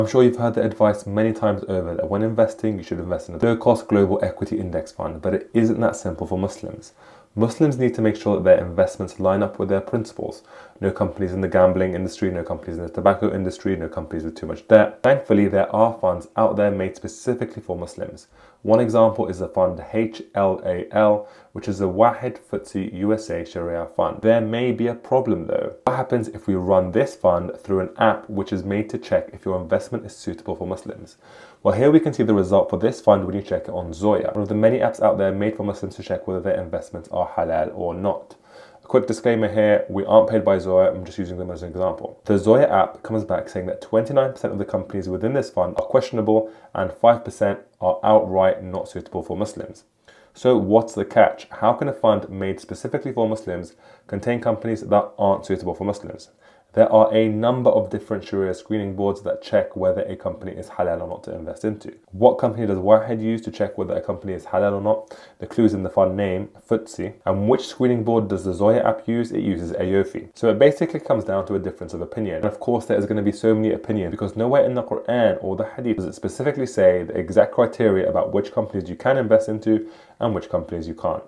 I'm sure you've heard the advice many times over that when investing, you should invest in a low-cost global equity index fund, but it isn't that simple for Muslims. Muslims need to make sure that their investments line up with their principles. No companies in the gambling industry, no companies in the tobacco industry, no companies with too much debt. Thankfully, there are funds out there made specifically for Muslims. One example is the fund HLAL, which is a Wahid FTSE USA Sharia fund. There may be a problem though. What happens if we run this fund through an app which is made to check if your investment is suitable for Muslims? Well, here we can see the result for this fund when you check it on Zoya, one of the many apps out there made for Muslims to check whether their investments are halal or not. A quick disclaimer here, we aren't paid by Zoya, I'm just using them as an example. The Zoya app comes back saying that 29% of the companies within this fund are questionable and 5% are outright not suitable for Muslims. So what's the catch? How can a fund made specifically for Muslims contain companies that aren't suitable for Muslims? There are a number of different Sharia screening boards that check whether a company is halal or not to invest into. What company does Wahid use to check whether a company is halal or not? The clues in the fund name, FTSE. And which screening board does the Zoya app use? It uses Ayofi. So it basically comes down to a difference of opinion. And of course there is going to be so many opinions because nowhere in the Quran or the Hadith does it specifically say the exact criteria about which companies you can invest into and which companies you can't.